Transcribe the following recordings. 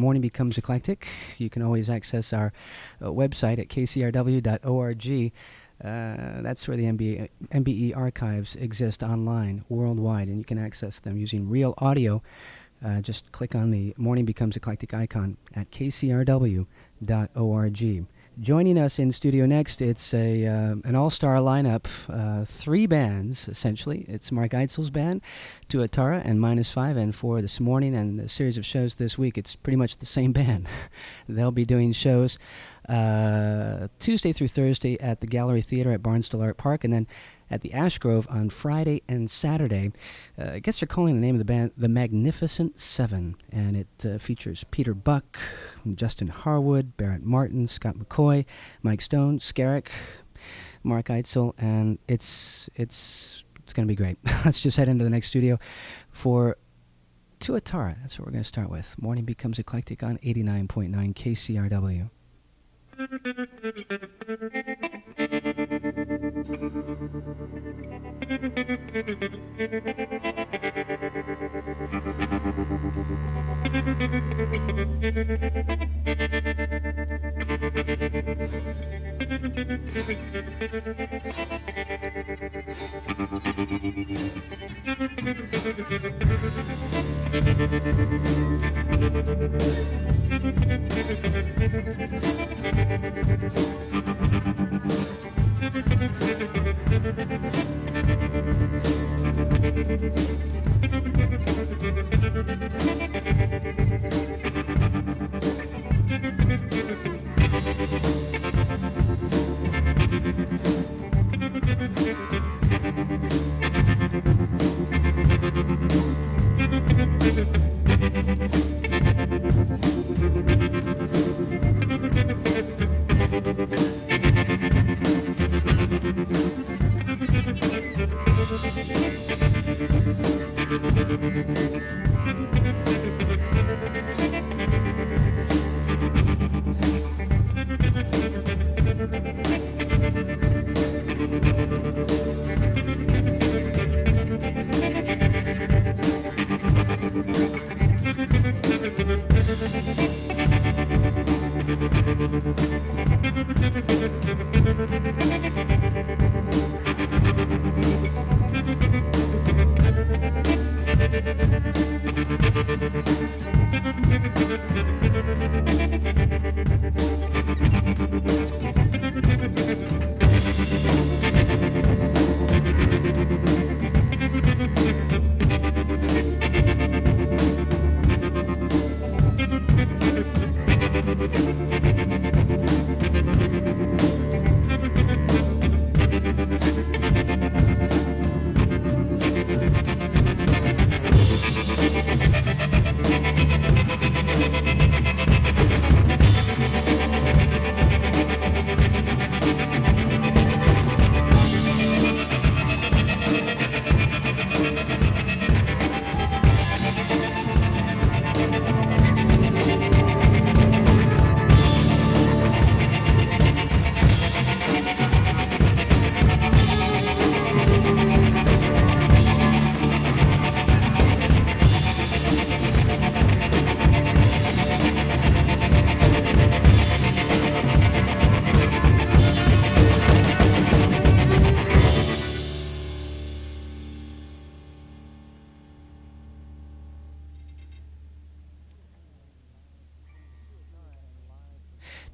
Morning becomes eclectic. You can always access our website at kcrw.org. That's where the MBE archives exist online, worldwide, and you can access them using real audio. Just click on the Morning Becomes Eclectic icon at kcrw.org. Joining us in studio next, it's an all-star lineup, 3 bands, essentially. It's Mark Eitzel's band, Tuatara, and -5, and for this morning and the series of shows this week, it's pretty much the same band. They'll be doing shows Tuesday through Thursday at the Gallery Theater at Barnstable Art Park, and then at the Ash Grove on Friday and Saturday. I guess they're calling the name of the band The Magnificent Seven, and it features Peter Buck, Justin Harwood, Barrett Martin, Scott McCoy, Mike Stone, Skerrick, Mark Eitzel, and it's going to be great. Let's just head into the next studio for Tuatara. That's what we're going to start with. Morning Becomes Eclectic on 89.9 KCRW.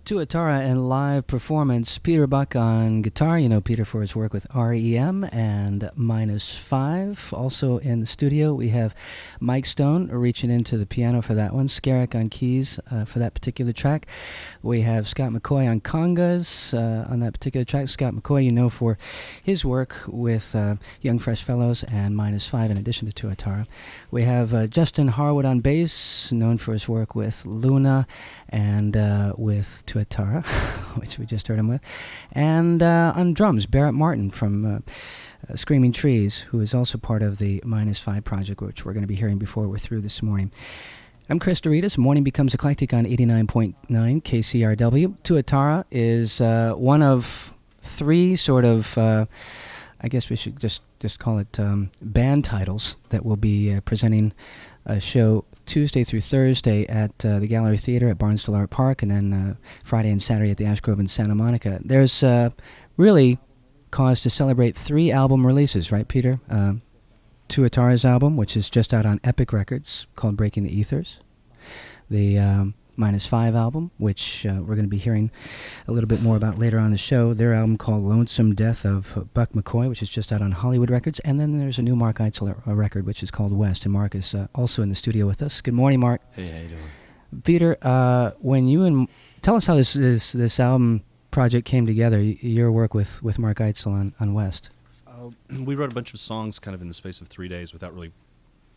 Tuatara and live performance. Peter Buck on guitar. You know Peter for his work with REM and -5. Also in the studio, we have Mike Stone reaching into the piano for that one. Skerrick on keys for that particular track. We have Scott McCoy on congas on that particular track. Scott McCoy, you know for his work with Young Fresh Fellows and -5 in addition to Tuatara. We have Justin Harwood on bass, known for his work with Luna and with Tuatara, which we just heard him with. And on drums, Barrett Martin from Screaming Trees, who is also part of the -5 project, which we're going to be hearing before we're through this morning. I'm Chris Doritas. Morning Becomes Eclectic on 89.9 KCRW. Tuatara is one of 3 sort of, I guess we should just call it band titles that we'll be presenting a show Tuesday through Thursday at the Gallery Theater at Barnstable Art Park, and then Friday and Saturday at the Ash Grove in Santa Monica. There's really cause to celebrate 3 album releases, right, Peter? Tuatara's album, which is just out on Epic Records, called Breaking the Ethers. The -5 album, which we're going to be hearing a little bit more about later on the show. Their album called Lonesome Death of Buck McCoy, which is just out on Hollywood Records. And then there's a new Mark Eitzel record, which is called West. And Mark is also in the studio with us. Good morning, Mark. Hey, how you doing? Peter, tell us how this album project came together, your work with Mark Eitzel on West. We wrote a bunch of songs kind of in the space of 3 days without really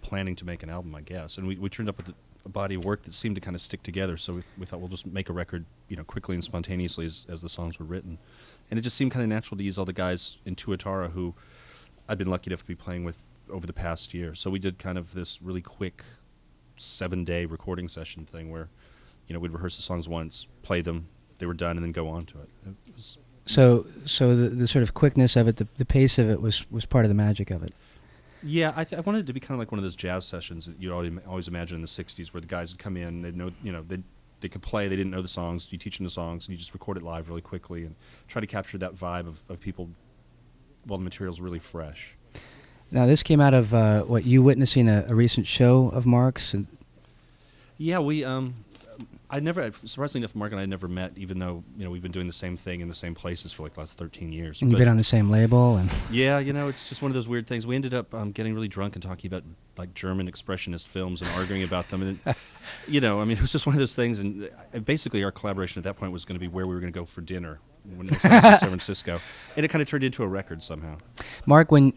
planning to make an album, I guess. And we turned up with a body of work that seemed to kind of stick together, so we thought we'll just make a record, quickly and spontaneously as the songs were written. And it just seemed kind of natural to use all the guys in Tuatara who I'd been lucky enough to be playing with over the past year. So we did kind of this really quick 7-day recording session thing where, we'd rehearse the songs once, play them, they were done, and then go on to it. So the sort of quickness of it, the pace of it was part of the magic of it. Yeah, I wanted it to be kind of like one of those jazz sessions that you always imagine in the '60s, where the guys would come in, they'd know, they could play, they didn't know the songs, you teach them the songs, and you just record it live really quickly and try to capture that vibe of people while the material's really fresh. Now, this came out of, you witnessing a recent show of Mark's? Yeah, surprisingly enough, Mark and I never met, even though, we've been doing the same thing in the same places for like the last 13 years. And you've been on the same label? And yeah, it's just one of those weird things. We ended up getting really drunk and talking about like German expressionist films and arguing about them. And, it was just one of those things. And basically our collaboration at that point was going to be where we were going to go for dinner when next time we was in San Francisco. And it kind of turned into a record somehow. Mark, when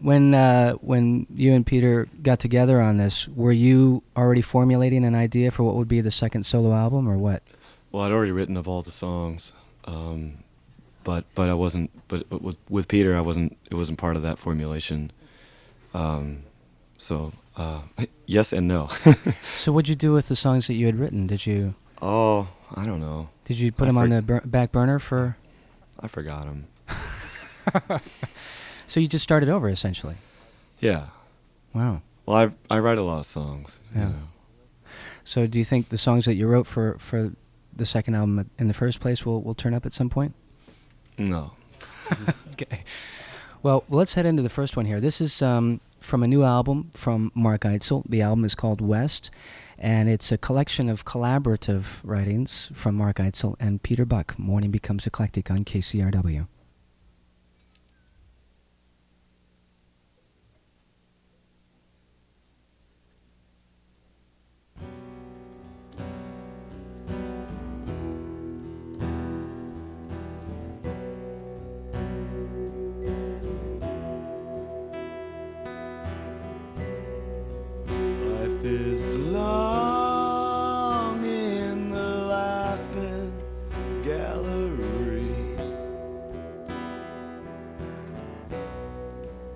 you and Peter got together on this, were you already formulating an idea for what would be the second solo album, or what? Well, I'd already written of all the songs, but I wasn't. But with Peter, I wasn't. It wasn't part of that formulation. So yes and no. So what'd you do with the songs that you had written? Did you? Oh, I don't know. Did you put them on the back burner for? I forgot them. So you just started over, essentially. Yeah. Wow. Well, I write a lot of songs. Yeah. So do you think the songs that you wrote for the second album in the first place will turn up at some point? No. Okay. Well, let's head into the first one here. This is from a new album from Mark Eitzel. The album is called West, and it's a collection of collaborative writings from Mark Eitzel and Peter Buck. Morning Becomes Eclectic on KCRW. Life is long in the laughing gallery.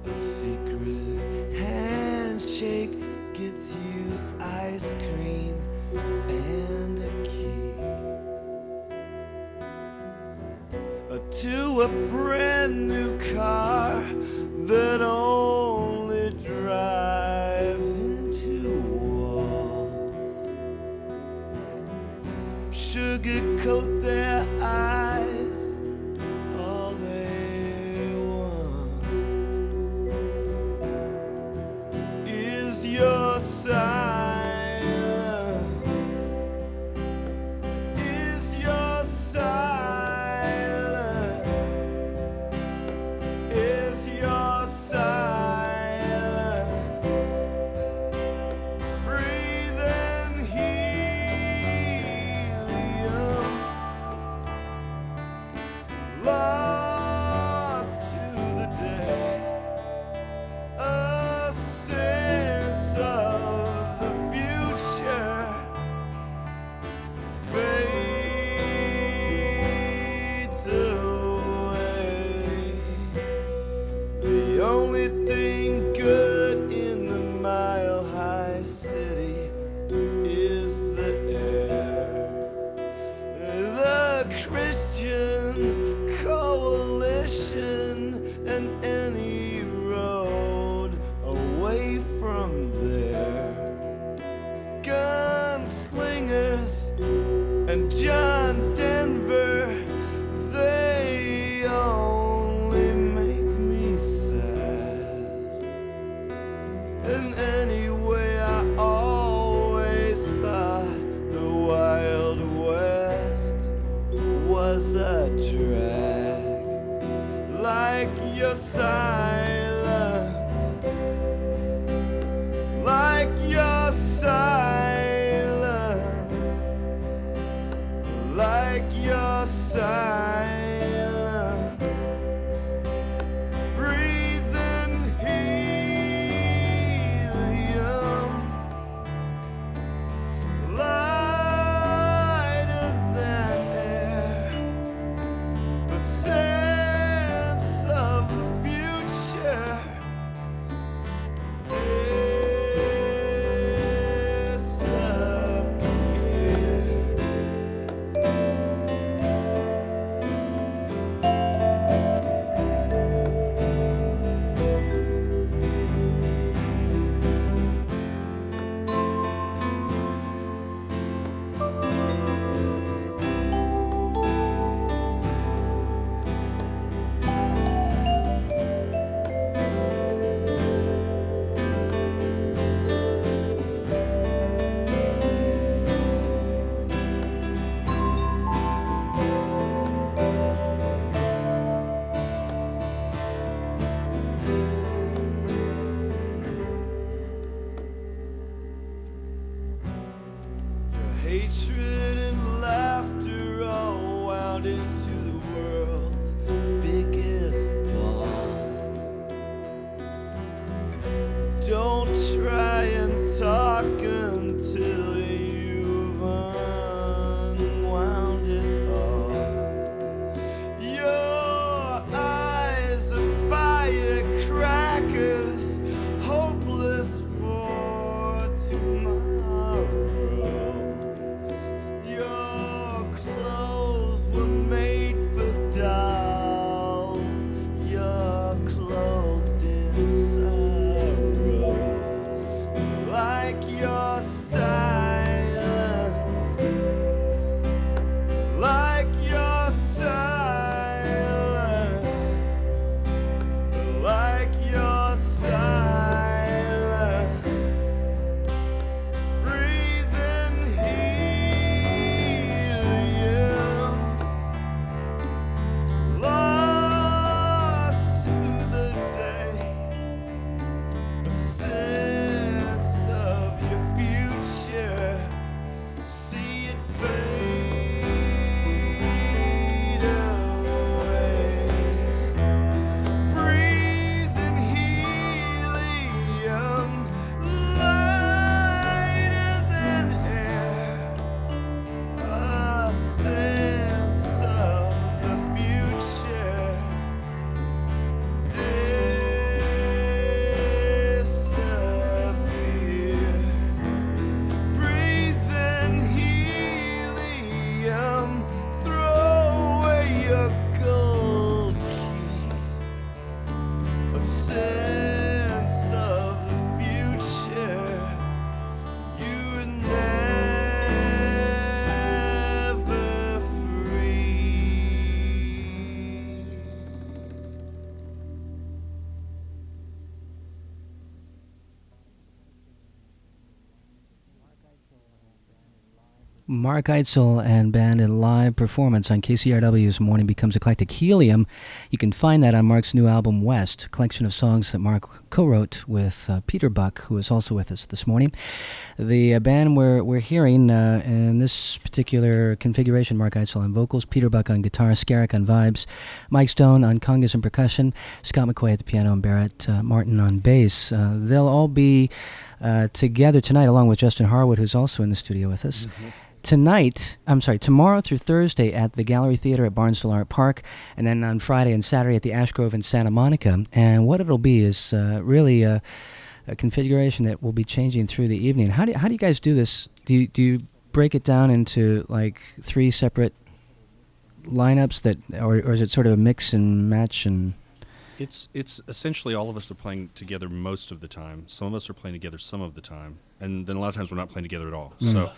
A secret handshake gets you ice cream and a key to a brand new car that only drives into walls. Sugarcoat their eyes, all they want is your silence, is your silence, is your silence. Breathe in helium. and John Denver, they only make me sad. And anyway, I always thought the Wild West was a drag, like your silence, like your silence, like your silence, breathing helium, lighter than air, the sense of the future disappears. Hatred and laughter all wound into the world's biggest ball. Don't try and talk until you've unwound it all. Your eyes are firecrackers, hopeless for tomorrow. Your clothes were made for dolls. You're clothed in sorrow, like your silence, like your silence, like your silence, breathing helium, lost to the day, a sense of your future, see it fade away, breathing helium, lighter than air, a sense of the future disappears, breathing helium, throw away your gold key, a sense of the future you were never free. Mark Eitzel and band in live performance on KCRW's Morning Becomes Eclectic Helium. You can find that on Mark's new album, West, a collection of songs that Mark co-wrote with Peter Buck, who is also with us this morning. The band we're hearing in this particular configuration, Mark Eitzel on vocals, Peter Buck on guitar, Scarrick on vibes, Mike Stone on congas and percussion, Scott McQuay at the piano, and Barrett Martin on bass. They'll all be together tonight, along with Justin Harwood, who's also in the studio with us. Tomorrow through Thursday at the Gallery Theater at Barnesville Art Park, and then on Friday and Saturday at the Ash Grove in Santa Monica. And what it'll be is really a configuration that will be changing through the evening. How do you guys do this? Do you break it down into like 3 separate lineups or is it sort of a mix and match? And It's essentially all of us are playing together most of the time. Some of us are playing together some of the time, and then a lot of times we're not playing together at all. So,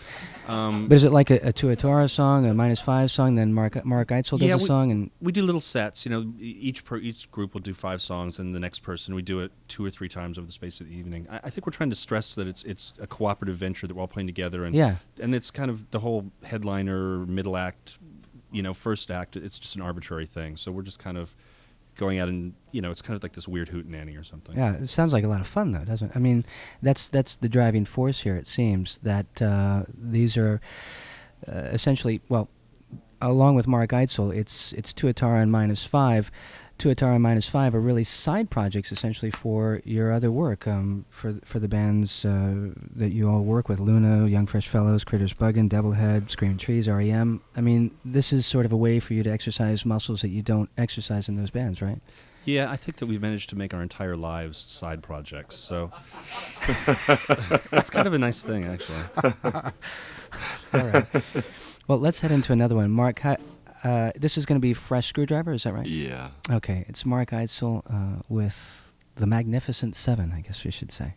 But is it like a Tuatara song, a -5 song, then Mark Eitzel does a song, and we do little sets. You know, each group will do 5 songs, and the next person we do it 2 or 3 times over the space of the evening. I think we're trying to stress that it's a cooperative venture that we're all playing together, and and it's kind of the whole headliner, middle act, first act. It's just an arbitrary thing. So we're just kind of going out and, it's kind of like this weird hootenanny or something. Yeah, it sounds like a lot of fun, though, doesn't it? I mean, that's the driving force here, it seems, that these are essentially, well, along with Mark Eitzel, it's Tuatara and -5. Tuatara and -5 are really side projects, essentially, for your other work, for the bands that you all work with, Luna, Young Fresh Fellows, Critters Buggin', Devilhead, Screaming Trees, REM. I mean, this is sort of a way for you to exercise muscles that you don't exercise in those bands, right? Yeah, I think that we've managed to make our entire lives side projects, so it's kind of a nice thing, actually. All right. Well, let's head into another one. Mark, this is going to be Fresh Screwdriver, is that right? Yeah. Okay, it's Mark Eitzel with the Magnificent Seven, I guess we should say.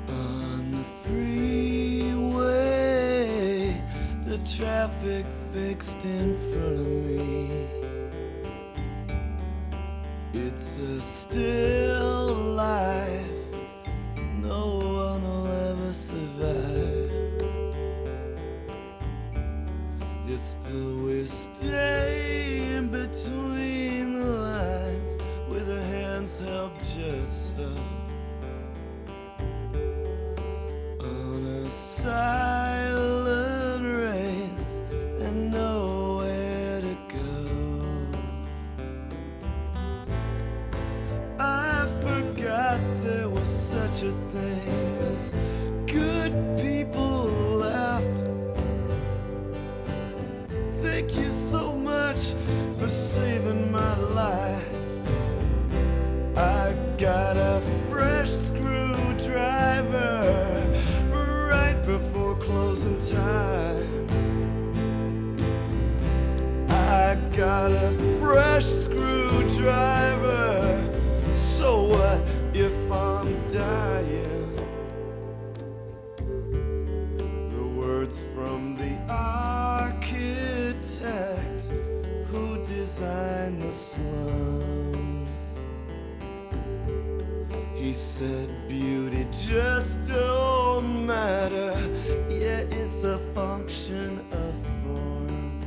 On the freeway, the traffic fixed in front of me. It's a still life, no one will ever survive. Yet still we stay in between the lines, with our hands held just so. On a silent race and nowhere to go. I forgot there was such a thing as good people left. Thank you so much for saving my life. I got a fresh screwdriver right before closing time. I got a fresh screwdriver. So what if I'm dying? The words from the architect who designed the slums. He said beauty just don't matter, yeah, it's a function of form.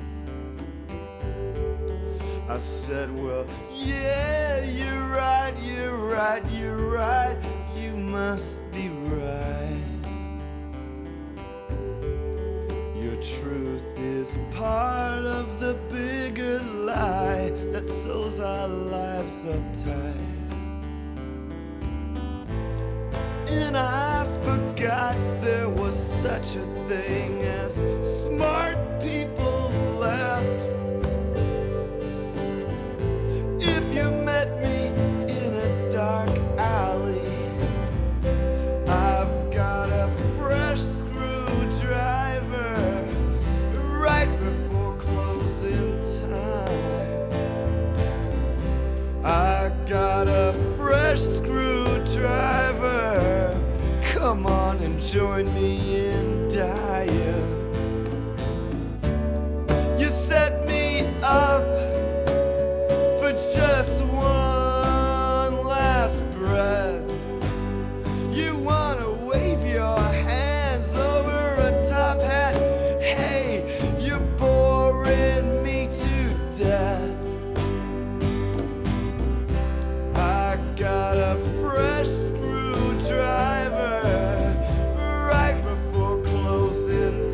I said, well, yeah, you're right, you're right, you're right, you must be right. Your truth is part of the bigger lie that sews our lives uptight. And I forgot there was such a thing as smart people left. If you met me in a dark alley, I've got a fresh screwdriver right before closing time. I got a fresh screwdriver. Come on and join me in dying. You set me up for just one last breath. You wanna wave your hands over a top hat. Hey, you're boring me to death. I got a fresh screwdriver right before closing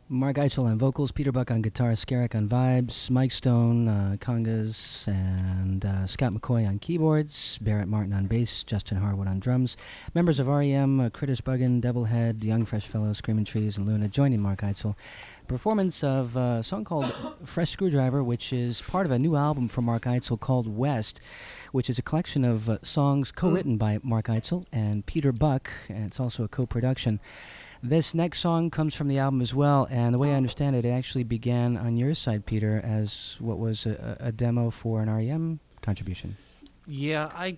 Mark Eitzel on vocals, Peter Buck on guitar, Skerrick on vibes, Mike Stone congas, and Scott McCoy on keyboards, Barrett Martin on bass, Justin Harwood on drums. Members of REM, Critters Buggin', Doublehead, Young Fresh Fellows, Screaming Trees, and Luna joining Mark Eitzel. Performance of a song called Fresh Screwdriver, which is part of a new album from Mark Eitzel called West, which is a collection of songs co-written by Mark Eitzel and Peter Buck, and it's also a co-production. This next song comes from the album as well, and the way I understand it, it actually began on your side, Peter, as what was a demo for an REM contribution. Yeah, I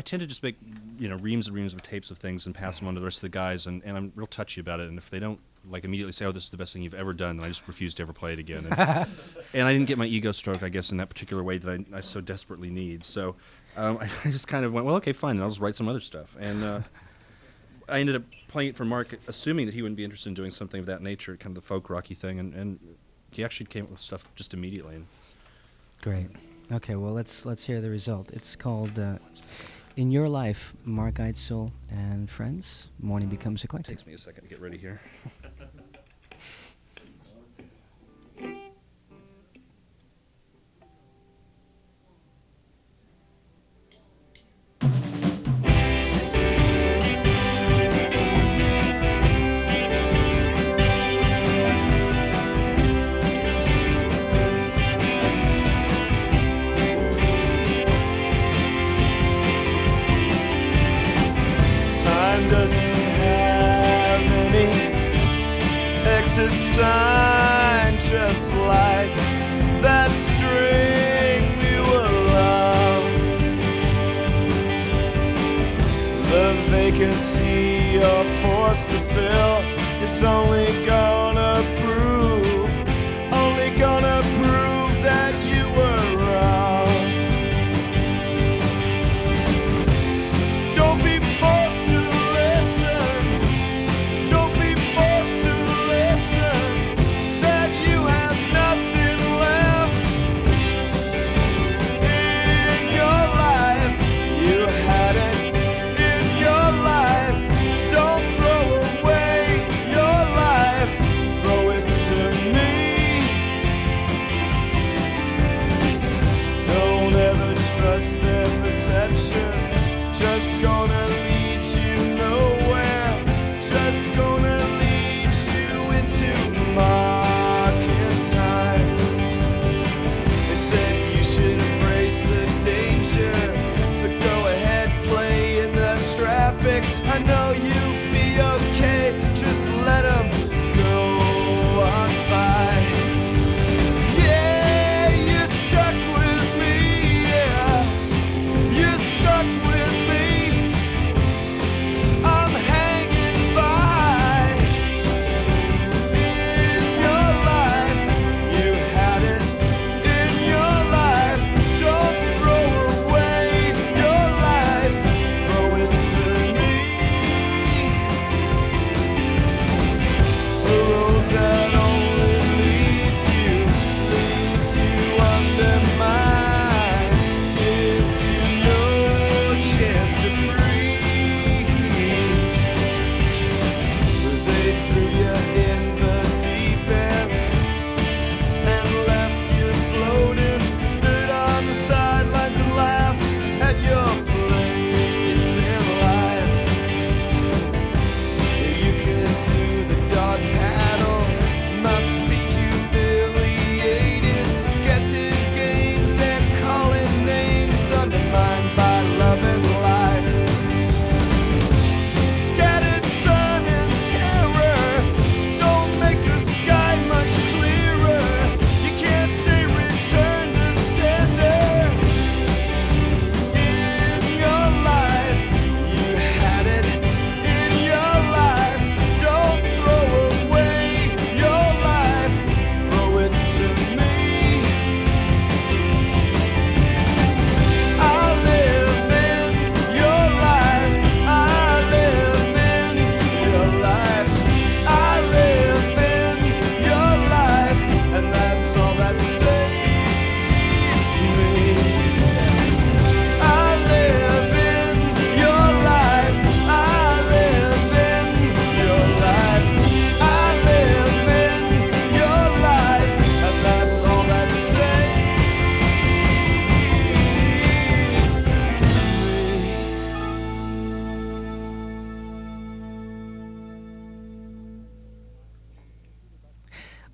tend to just make reams and reams of tapes of things and pass them on to the rest of the guys, and I'm real touchy about it. And if they don't immediately say, "Oh, this is the best thing you've ever done," then I just refuse to ever play it again. And I didn't get my ego stroked, I guess, in that particular way that I so desperately need. So I just kind of went, well, okay, fine, then I'll just write some other stuff. And I ended up playing it for Mark, assuming that he wouldn't be interested in doing something of that nature, kind of the folk rocky thing, and he actually came up with stuff just immediately. Great. Okay, well, let's hear the result. It's called In Your Life, Mark Eitzel and Friends. Morning Becomes Eclectic. Takes me a second to get ready here. Sign just lights that string we were love. The vacancy you're forced to fill is only gonna prove that you were wrong. Don't be forced to listen. Don't be forced to listen. That you have nothing left in your life. You had it in your life. Don't throw away your life.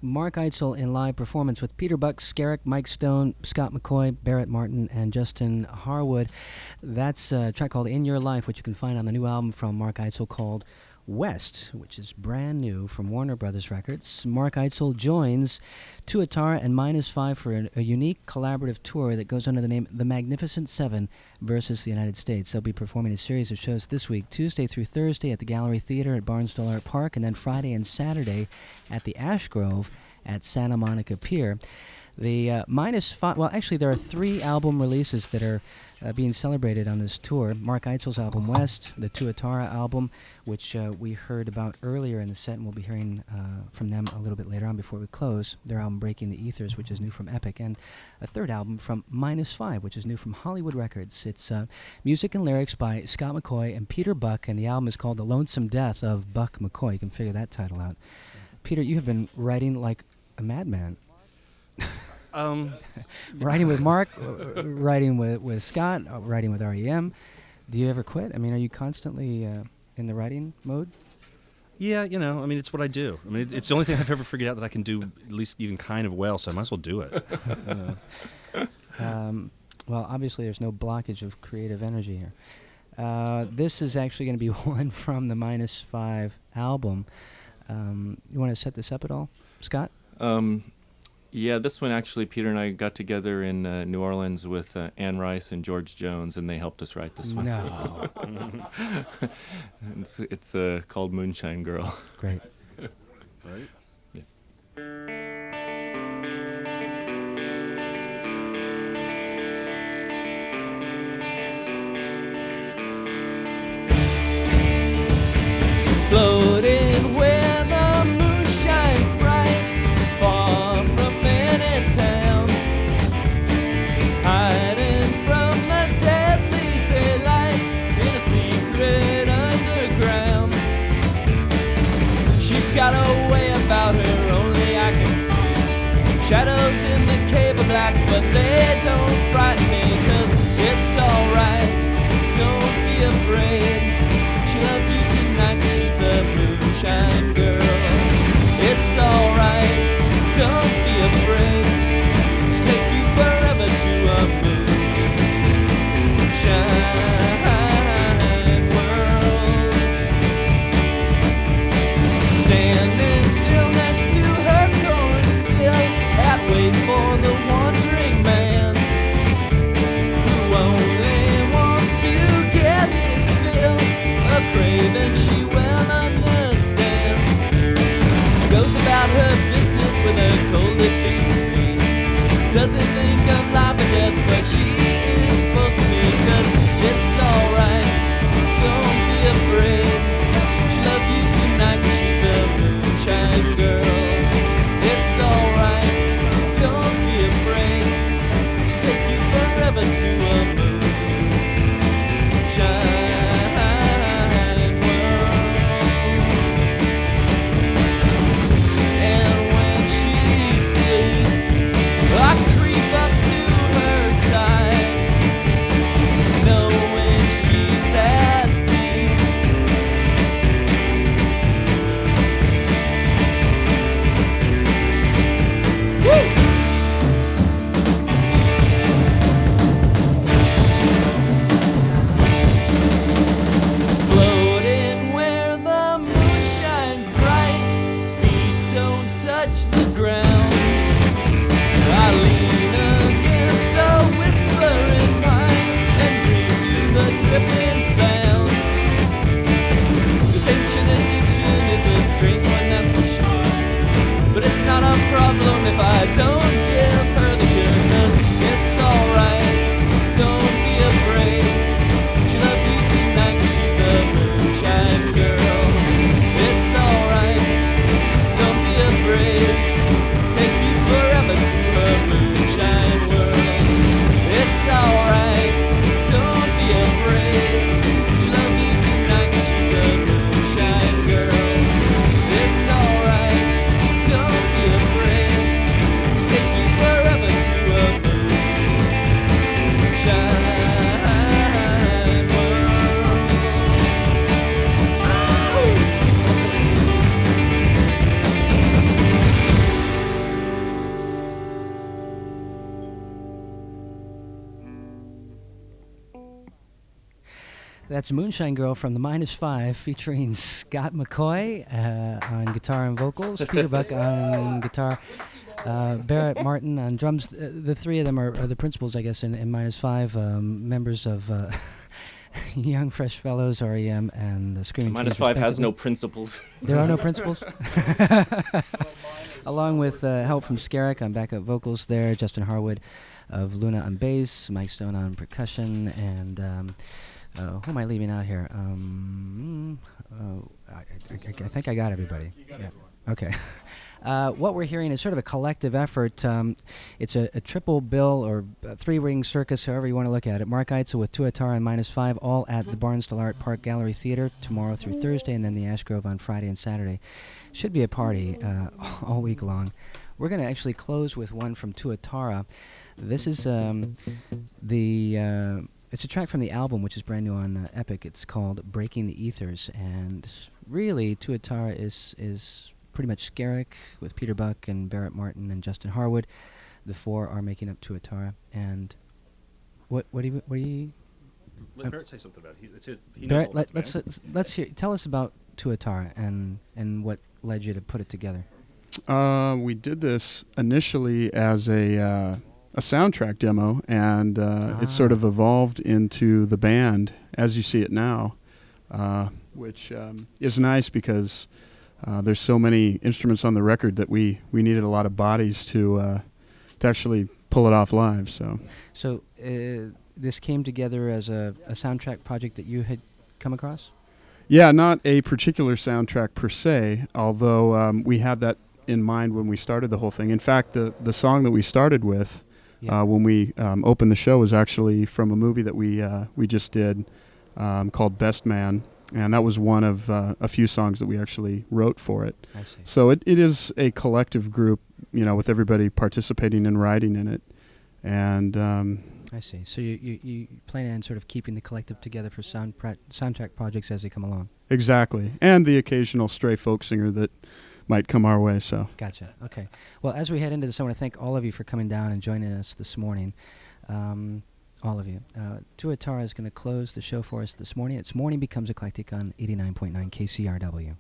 Mark Eitzel in live performance with Peter Buck, Skerrick, Mike Stone, Scott McCoy, Barrett Martin, and Justin Harwood. That's a track called In Your Life, which you can find on the new album from Mark Eitzel called West, which is brand new from Warner Brothers Records. Mark Eitzel joins Tuatara and -5 for a unique collaborative tour that goes under the name The Magnificent Seven versus the United States. They'll be performing a series of shows this week, Tuesday through Thursday at the Gallery Theater at Barnsdall Art Park, and then Friday and Saturday at the Ash Grove at Santa Monica Pier. The -5, well, actually, there are 3 album releases that are being celebrated on this tour. Mark Eitzel's album West, the Tuatara album, which we heard about earlier in the set, and we'll be hearing from them a little bit later on before we close. Their album Breaking the Ethers, which is new from Epic, and a 3rd album from -5, which is new from Hollywood Records. It's music and lyrics by Scott McCoy and Peter Buck, and the album is called The Lonesome Death of Buck McCoy. You can figure that title out. Peter, you have been writing like a madman. Writing with Mark, writing with Scott, writing with REM. Do you ever quit? I mean, are you constantly in the writing mode? Yeah, you know, I mean, it's what I do. I mean, it's the only thing I've ever figured out that I can do at least even kind of well, so I might as well do it. Well, obviously there's no blockage of creative energy here. This is actually going to be one from the -5 album. You want to set this up at all, Scott? Yeah, this one actually, Peter and I got together in New Orleans with Ann Rice and George Jones, and they helped us write this one. No. It's called Moonshine Girl. Great. Right? Floating where the moon shines bright, far from any town, hiding from the deadly daylight in a secret underground. She's got a way about her only I can see. Shadows in the cave are black, but they don't frighten me, 'cause it's alright, don't be afraid. She loved you tonight, 'cause she's a moonshine girl. It's alright, don't be afraid. She'll take you forever to a moonshine world. Standing still next to her, going still at wait for the wandering man who only wants to get his fill of craving she well understands. She goes about her business with a cold efficiency, doesn't think of life or death, but she is for me, 'cause it's alright, don't be afraid. She loved you tonight, 'cause she's a moonshine girl. It's alright, don't be afraid. She'll take you forever to a moonshine world. And when she sleeps, I creep up to her side, knowing she's at peace. Woo! Floating where the moon shines bright, feet don't touch the ground. I lean against a whispering pine and dream to the dripping sound. This ancient addiction is a strange one, that's for sure, but it's not a problem if I don't give her the cure, 'cause it's alright, don't be afraid. She loved you tonight, 'cause she's a moonshine girl. It's alright, don't be afraid. Take you forever to a moonshine world. It's alright, don't be afraid. She loved you tonight, 'cause she's a moonshine girl. It's That's Moonshine Girl from the -5 featuring Scott McCoy on guitar and vocals, Peter Buck on guitar, Barrett Martin on drums. The three of them are the principals, I guess, in -5, members of Young Fresh Fellows, REM, and the Screaming Trees. -5 has no principals. There are no principals? Along with help from Skerrick on backup vocals there, Justin Harwood of Luna on bass, Mike Stone on percussion, and who am I leaving out here? I think I got everybody. Yeah. Okay. What we're hearing is sort of a collective effort. It's a triple bill or three-ring circus, however you want to look at it. Mark Eitzel with Tuatara and -5, all at the Barnstable Art Park Gallery Theater tomorrow through Thursday, and then the Ash Grove on Friday and Saturday. Should be a party all week long. We're going to actually close with one from Tuatara. This is it's a track from the album, which is brand new on Epic. It's called Breaking the Ethers, and really Tuatara is pretty much Skerrick with Peter Buck and Barrett Martin and Justin Harwood. The four are making up Tuatara. And what do you Let Barrett say something about it. He knows Barrett, all about the band. let's hear. Tell us about Tuatara and what led you to put it together. We did this initially as a soundtrack demo, and it sort of evolved into the band as you see it now, which is nice because there's so many instruments on the record that we needed a lot of bodies to actually pull it off live. So this came together as a soundtrack project that you had come across? Yeah, not a particular soundtrack per se, although we had that in mind when we started the whole thing. In fact, the song that we started with when we opened the show was actually from a movie that we just did called Best Man, and that was one of a few songs that we actually wrote for it. I see. So it is a collective group, with everybody participating and writing in it. And I see. So you plan on sort of keeping the collective together for soundtrack projects as they come along. Exactly, and the occasional stray folk singer that might come our way. So gotcha. Okay. Well, as we head into this, I want to thank all of you for coming down and joining us this morning. All of you. Tuatara is going to close the show for us this morning. It's Morning Becomes Eclectic on 89.9 KCRW.